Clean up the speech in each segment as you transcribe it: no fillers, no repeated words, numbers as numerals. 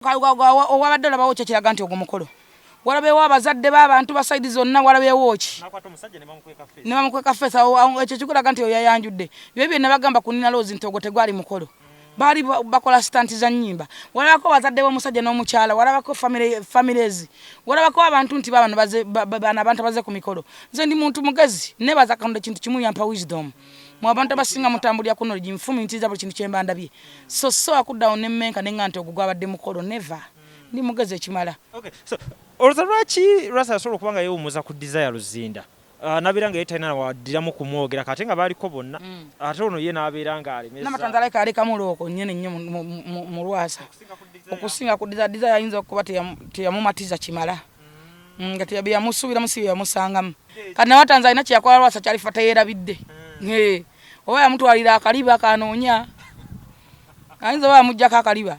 Owabadde olabawo kye kiraga nti ogwo mukolo. Walabeewo abazadde b'abantu ba sayidi zonna walabeewo ki. Ne bamukweka feesa ekyo kikulaga nti oyo yayanjudde. Byo byonna bagamba ku Nina Rose nti ogwo tegwali mukolo. Baali bakola sitanti za nnyimba. Walabako abazadde b'omusajja n'omukyala, walabako families. Walabako abantu nti bano abantu baze ku mikolo. Nze ndi muntu mugezi, nebaza Katonda kintu kimu yampa wisdom. Mu abantu abasinga mutambulira ku knowledge nfumintiriza buli kintu kye mba ndabye. So akuddawo nemmenka ne ngante ogwo gwabadde mukolo never. Ndi mugezi ekimala. Okay. So oluzalwaki Rasa asobola okubanga yeewummuza ku Desire Luzinda. Nabiranga yetalina waddiramu kumwogera kate nga baliko bonna. Ate ono ye n'abeera ng'alemeza. Namatanzala aleka muloko nnyene nnyo mu Lwasa. Okusinga ku Desire ayinza okuba teyamumatiza kimala. Nga teyamusuubira musibi yamusangamu. Kana watanzala alina kyeyakola Lwasa kyalifa teyeerabidde. Oba yamutwalira akaliba kanoonya. Ayinza oba yamuggyako akaliba.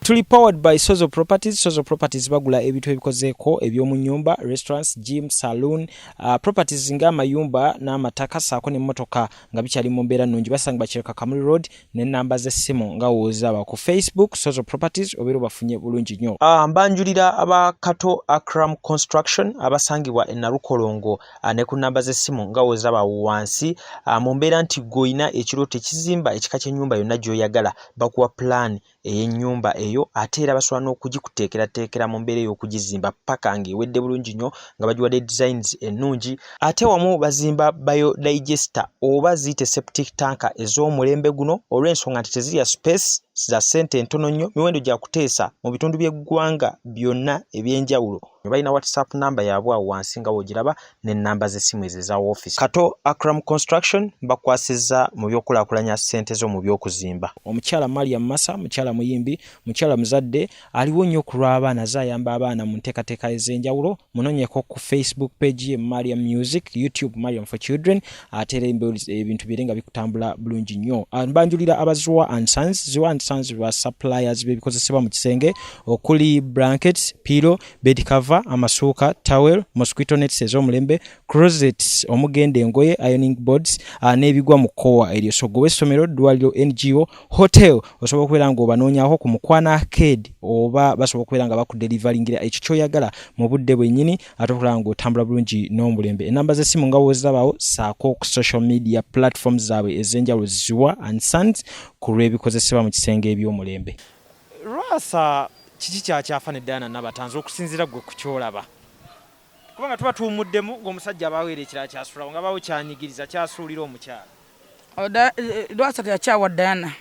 Tuli powered by Sozo Properties. Sozo Properties bagula ebintu ebikozeeko eby'omu nnyumba, restaurants, gym, saloon, properties nga amayumba n'amataka saako n'emmotoka nga bikyali mu mbeera nnungi. Basanga bakireka Kamuli Road n'ennamba z'essimu nga woozaba ku Facebook Sozo Properties obeera bafunye bulungi nnyo. Mbanjulira aba Kato Akram Construction abasangibwa e Nalukolongo ne ku nnamba z'essimu nga woozaba wansi mu mbeera nti goyina ekirooto ekizimba ekika ky'ennyumba yonna gy'oyagala bakuwa plan ey'ennyumba eyo ate era basobola n'okugikuteekerateekera mu mbeera ey'okugizimba paka ng'ewedde bulungi nnyo nga bagiwadde designs ennungi ate wamu bazimba biodigester oba ziyite septic tanker ez'omulembe guno olw'ensonga nti tezirya space za ssente ntono nnyo miwendo gya kuteesa mu bitundu by'eggwanga byonna eby'enjawulo. Balina WhatsApp namba yaabwe awo wansi nga wogiraba n'ennamba z'essimu ezo eza office. Kato Akram Construction bakwasizza mu by'okulaakulanya ssente zo mu by'okuzimba. Omukyala Mariam Massa, mukyala muyimbi, mukyala muzadde aliwo nnyo ku lw'abaana azayamba abaana mu nteekateeka ez'enjawulo. Munoonyeko ku Facebook page ye Mariam Music, YouTube Mariam for Children, ate era ebintu biri nga bikutambula bulungi nnyo. Mbanjulira abaZuwa and Sons. Zuwa and Sons ba suppliers b'ebikozesebwa mu kisenge okuli blankets, pillow, bed cover, amasuuka, towel, mosquito nets ez'omulembe, closets, omugende engoye, ironing boards, n'ebigwa mu kkowa eryo. So gwe w'essomero, ddwaliro, NGO, hotel osobola okubeera ng'obanoonyaako ku Mukwana Arcade oba basobola okubeera nga bakudelivalingira ekyo ky'oyagala mu budde bwennyini ate okulaba ng'otambula bulungi n'omulembe. Ennamba z'essimu nga woozirabawo saako ku social media platforms zaabwe ez'enjawulo Zuwa and Sons ku lw'ebikozesebwa mu kisenge eby'omulembe. Rasa kiki kyakyafa Diana Nabatanzi okusinziira gwe ku kyolaba? Kubanga tuba tuwumuddemu ng'omusajja abaweera ekirala kyasuulawo nga bawo kyanyigiriza kyasuulira omukyala. Lwasa teyakyawa Diana.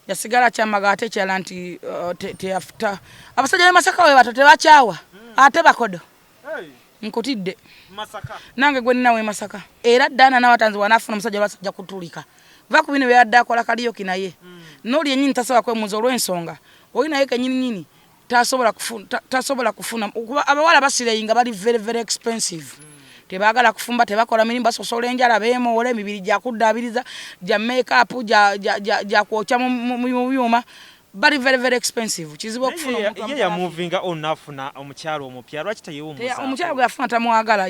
Yasigala kyamaga ate kyala nti teyafuta. Abasajja b'e Masaka we bato tebakyawa ate bakodo. Nkutidde. Masaka. Nange gwe ninawe Masaka. Era Diana Nabatanzi wanaafuna omusajja basajja kutulika. Va ku bino bye yadde akola Kaliyoki naye. N'oli yennyini tasobola kwemuuza olw'ensonga. Oli naye kennyini tasobola kufuna. Abawala basireyinga bali very very expensive. Tebaagala kufumba tebakola mirimu basosola enjala beemoola emibiri gya kuddaabiriza gya make-up gya kwokya mu byuma bali very very expensive. Kizibu okufuna omuntu ye yamuvinga onafuna omukyalo omupya lwaki teyewumuza? Omukyalo gwe yafuna tamwagala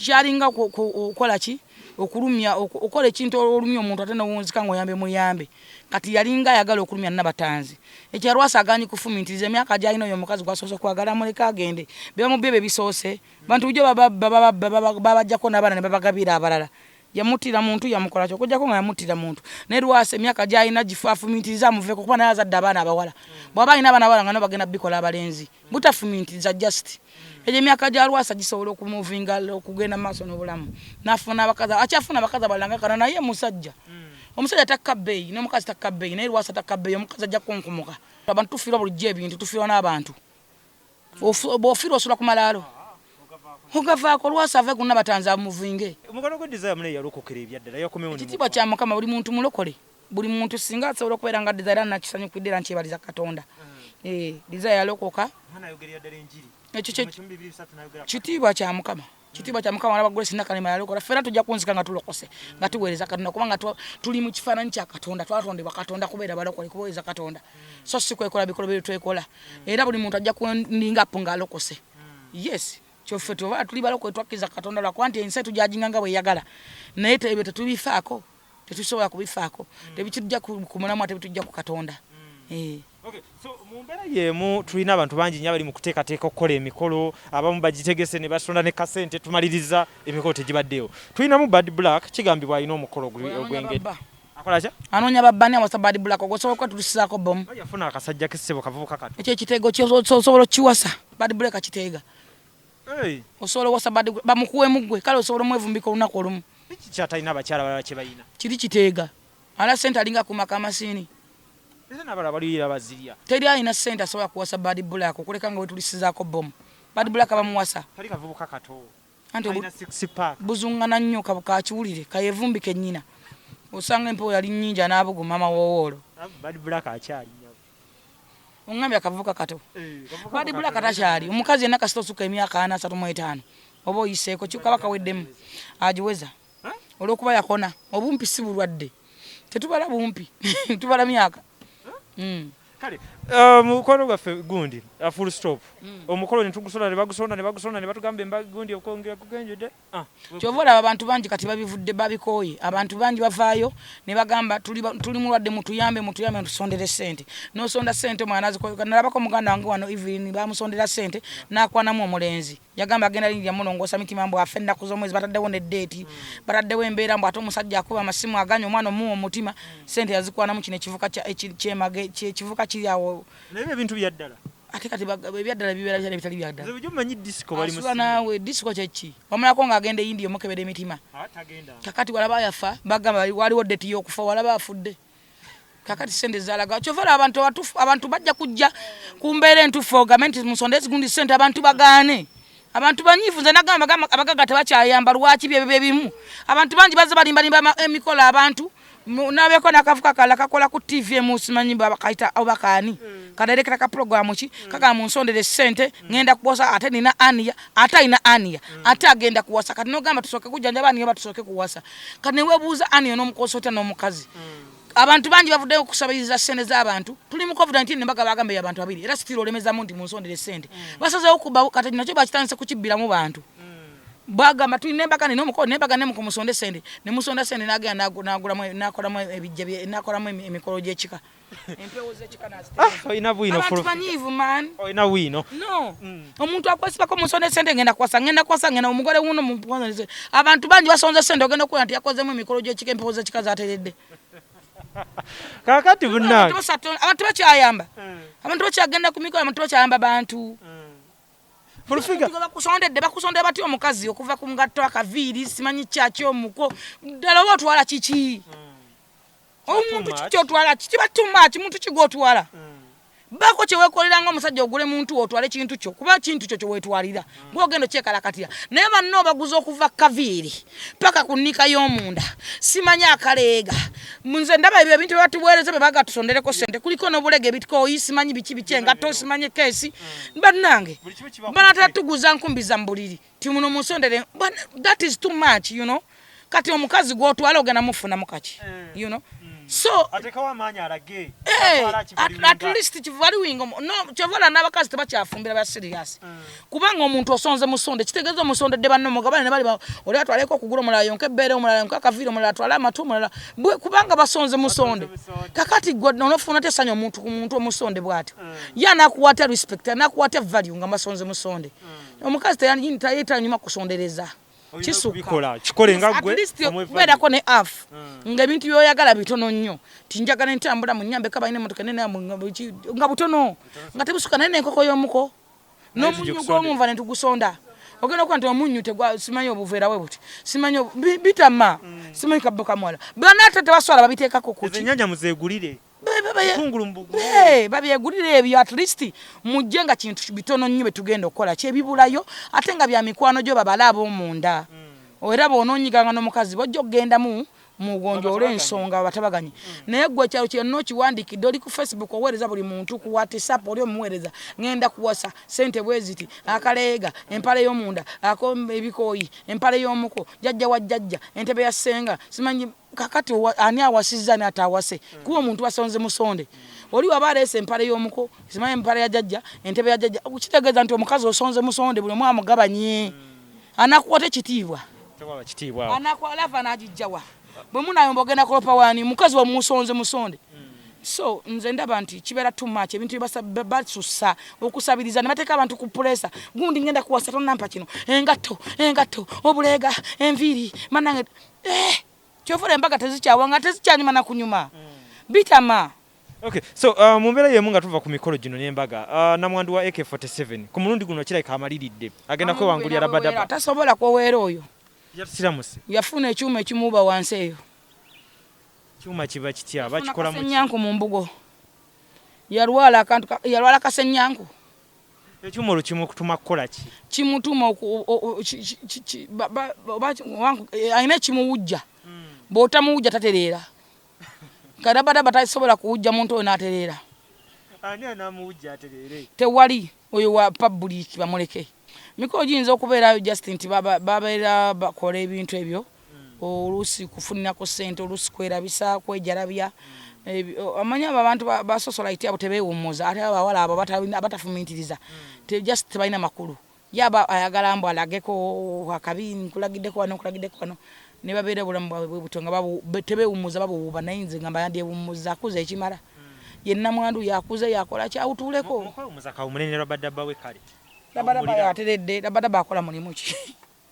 kyalinga okukola ki okulumya okola ekintu olumya omuntu ate n'owunzika ng'oyambe kati yalinga ayagala okulumya Nabatanzi. Ekya Lwasa aganyi kufumintiriza emyaka gy'alina oyo omukazi gwasoose kwagala muleka agende bebamubye bebisoose bantu bujjo babajjako n'abaana ne babagabira abalala. Yamutira muntu yamukola kyo kujjako nga yamutira muntu ne Lwasa emyaka gy'alina gifafumintiriza amuveeko kuba naye azadde abaana abawala bw'aba alina abaana abawala nga nabo bagenda bikola abalenzi butafumintiriza just ejo emyaka gya Lwasa gisobola okumuvinga okugenda mu maaso n'obulamu n'afuna abakazi akyafuna abakazi abalala nga kana naye musajja omusajja takka bbeeyi n'omukazi takka bbeeyi naye Lwasa takka bbeeyi omukazi ajja kunkumuka abantu tufiirwa bulijjo ebintu tufiirwa n'abantu bw'ofiirwa osula ku malaalo ogavaako Lwasa ave ku Nabatanzi amuvinge. Omugano gwe Desire mune yalokokera ebyaddala yakomewo ne ekitiibwa kya Mukama buli muntu mulokole buli muntu singa asobola okubeera nga Desire nakisanyukidde era nkyebaliza Katonda. Desire yalokoka ekyo kitiibwa kya Mukama. Kitiibwa kya Mukama n'abagole sinna kalema yalokola ffera tujja kunzika nga tulokose nga tuweereza Katonda kubanga tuli mu kifaananyi kya Katonda twatondebwa Katonda kubeera balokole kuweereza Katonda so si kwekola bikolo bye twekola era buli muntu ajja kuninga apo ng'alokose. Yes. Kyoffe tuba tuli balokole twakkiriza Katonda lwakuba nti ensi tujajinga nga bwe yagala naye ebyo tetubifaako tetusobola kubifaako tebitujja ku mulamu ate bitujja ku Katonda. Okay, so mu mbeera y'emu tulina abantu bangi nnyo abali mu kuteekateeka okukola emikolo, abamu bagitegese ne basonda ne kasente tumaliriza emikolo tegibaddeyo. Tulinamu Bad Black kigambibwa alina omukolo ogw'engeri. Akola kya? Anoonya babbani awasa Bad Black ogwosobola okwetuusizaako bomu. Yafuna akasajja k'essebo kavubuka kato. Ekyo ekiteego osobola okkiwasa Bad Black akiteega. Osobola owasa Bad Black bamukuwemu ggwe kale osobola omwevumbika olunaku olumu. Kiki kyatalina abakyala balala kye balina? Kiri kiteega. Ala ssente alinga ku makamasiini. Teri alina ssente asobola kuwasa Bad Black okuleka nga wetulisizaako bomu. Bad Black bamuwasa. Kali kavubuka kato. Alina six pack. Buzungana nnyo kakiwulire kayevumbike nnyina. Osanga empewo yali nnyingi anaabugu mama wowoolo. Bad Black akyali nnyo. Ongambye akavubuka kato. Bad Black atakyali. Omukazi yenna kasita osuka emyaka 435. Oba oyiseeko kyuka bakaweddemu. Agiweza. Olw'okuba yakona. Obumpi si bulwadde. Tetubala bumpi. Tubala myaka. Kale mukolo gwaffe gundi full stop omukolo ne tugusonda ne bagusonda ne batugamba embagundi okongera kugenjede kyovola abantu bangi kati babivudde babikoye abantu bangi bavaayo ne bagamba tuli mulwadde mutuyambe tusondere ssente nosonda ssente omwana azikoka nalabako muganda wange wano Evelyn bamusondera ssente nakwanamu omulenzi yagamba agenda linnya mulongosa mitima mbu afenda kuzomwezi bataddewo ne date bataddewo embeera mbu ate omusajja akuba amasimu aganya omwana omuwa omutima ssente yazikwanamu kino ekivuka ky'ekivuka kiri awo nebyo ebintu byaddala ate kati ebyaddala bibeera byali bitali byaddala nze bujjo manyi disco bali musiba nawe disco kyeki wamalako ng'agenda India omukebera emitima kakati walaba yafa bagamba waliwo date y'okufa walaba afudde kakati sente zaalaga kyovala abantu bajja kujja ku mbeera entuufu gavumenti musonde ezigundi ssente abantu bagaane abantu banyiivu nze nagamba abagaga tebakyayamba lwaki byebimu abantu bangi baze balimbalimba emikolo abantu nabeko nakavuka kala kakola ku TV musimanyi bakaita obakani kaderekera ka program ki kaka munsondere ssente ngenda kubosa ate nina ania ate ina ania ate agenda kuwasa kati nogamba tusoke kujanja bani batusoke kuwasa kati ne webuuza ania n'omukosota n'omukazi abantu bangi bavudde okusabiriza ssente z'abantu tuli mu COVID-19 nembaga bagambe abantu babiri era sitiro olemeza muntu munsondere ssente basazeewo kuba kati nakyo bakitandise kukibbira mu bantu bagamba tulina embaga n'omukolo n'embaga ne mukumusonde ssente ne musonda ssente n'agenda n'akolamu ebijja n'akolamu emikolo gy'ekika empewo z'ekika olina bwino abantu banyiivu man olina bwino no omuntu akwesibako musonde ssente ngenda kuwasa ngenda omugole wuno mumusonde abantu bangi basonze ssente ogenda okukola nti yakozemu emikolo gy'ekika empewo z'ekika zateredde kakati bunnange abantu bakyayamba abantu bakyagenda ku mikolo abantu bakyayamba bantu bakusondera batya omukazi okuva ku ngatto akaviiri simanyi kyaki omuko ddala oba otwala kiki omuntu kiki otwala kiba too much muntu kigotwala bako kyewekolera ng'omusajja ogule muntu otwale kintu kyo kuba kintu kyo kyewetwalira ng'ogenda okyekalakatira naye banno baguza okuva kaviiri paka ku nnika y'omunda simanyi akaleega nze ndaba ebyo ebintu byebatuweereza bye bagatusondereko ssente kuliko n'obulege bitikoyi simanyi biki engatto simanyi keesi bannange banatera tuguza nkumbiza mu buliri ti muno munsondere that is too much you know kati omukazi gw'otwala ogenda mufunamu kaki you know so atekawo amaanyi alage at least kivali wingo no kyovala n'abakazi tebakyafumbira ba serious kubanga omuntu osonze musonde kitegeeza omusondedde banno mugabane ne bali oli atwaleko okugula omulala yonka ebbeere omulala yonka akaviiri omulala atwala amatu omulala kubanga basonze musonde kakati gwe onofuna tesanya omuntu ku muntu omusonde bw'atyo ye anakuwata respect anakuwata value nga basonze musonde omukazi tayetanyuma kusondereza kisuka kikole nga gwe omweberako ne af nga ebintu byoyagala bitono nnyo tinjagala ntambula mu nnyambe kabalina emotoka nene nga butono nga tebusuka naye n'enkoko y'omuko n'omunyu gw'omumva ne tugusonda ogenda okuba nti omunyu simanyi obuveera we buti simanyi bitama simanyi kabbo kamwala banaate tebaswala babiteekako kuki ennyanya muzeegulire babyegulire ebyo at least mujje nga kintu bitono nnyo betugenda okukola kyebibulayo ate nga bya mikwano gyo babala ab'omunda era boonoonyiganga n'omukazi bojja okugendamu mugonjoola ensonga batabaganye naye gwe ekyalo kyenna okiwandiikidde oli ku Facebook oweereza buli muntu ku WhatsApp oli omuweereza ngenda kuwasa ssente bwe ziti akaleega empale y'omunda ebikooyi empale y'omuko jjajja wa jjajja entebe ya ssenga simanyi kakati ani awasizza ani atawase kuba omuntu basonze musonde oli waba aleese empale y'omuko simanyi empale ya jjajja entebe ya jjajja kitegeeza nti omukazi osonze musonde buli omu amugabanye anakuwa tekitiibwa anakwalava n'agijjawa bwe munayomba ogenda kulopa wani mukazi wa musonze musonde so nze ndaba nti kibeera too much ebintu basussa okusabiriza ne bateeka abantu ku pulesa gundi ngenda kuwasa tonampa kino engatto obuleega enviiri manange kyofula embaga tezikyawa nga tezikyanyuma na kunyuma bitama. Okay, so mu mbeera yemu nga tuva ku mikolo gino n'embaga namwandu wa AK47 ku mulundi guno kirabika amaliridde agenda kwewangulira Rabadaba. Tasobola kweweera oyo Yatusiramuse yafuna ekyuma ekimuuba wansi eyo. Kyuma kiba kitya bakikola mu nyanku mu mbugo yalwala kasenyanku. Ekyuma olukimu okutuma kukola ki? Kimutuma ayina kimuwujja bw'otamuwujja tatereera. Rabadaba tasobola kuwujja muntu oyo n'atereera. Ani anamuwujja atereere? Tewali oyo wa public bamuleke. Mikolo giyinza okubeerayo just nti babeera bakola ebintu ebyo oluusi kufunirako ssente oluusi kwerabisa kwejarabya amanya abo abantu ba socialite abo tebeewummuza ate abawala abo abatafumiitiriza just tebalina makulu yaba ayagala mbu alageko akabi nkulagiddeko wano ne babeera obulamu bwabwe buto nga tebeewummuza babuwuuba naye nze nga mbayandyewummuza akuza ekimala yenna mwandu yakuze yakola kyawutuuleko Rabadaba yateredde. Rabadaba akola mulimu ki?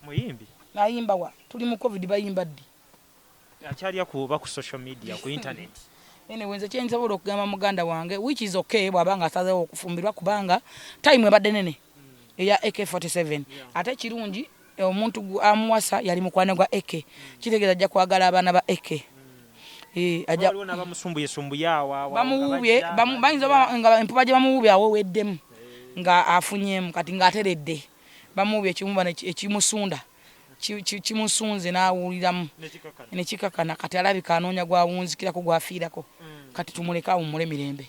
Muyimbi ayimba wa tuli mu covid bayimba ddi akyali akuba ku social media ku internet. Nze kyensobola okugamba muganda wange which is okay bw'abanga asazeewo okufumbirwa kubanga time ebadde nene eya AK47 ate kirungi omuntu amuwasa yali mukwano gwa AK kitegeeza ajja kwagala abaana ba AK. Ajja waliwo n'abamusumbuye awo bamuwubye bayinza nga empupa gye bamuwubye awo weddemu nga afunyemu kati ng'ateredde bamuwubye ekimuba ekimusunda kimusunze n'awuliramu nekikakana kati alabika anoonya gwawunzikirako gwafiirako kati tumuleka awummule mirembe.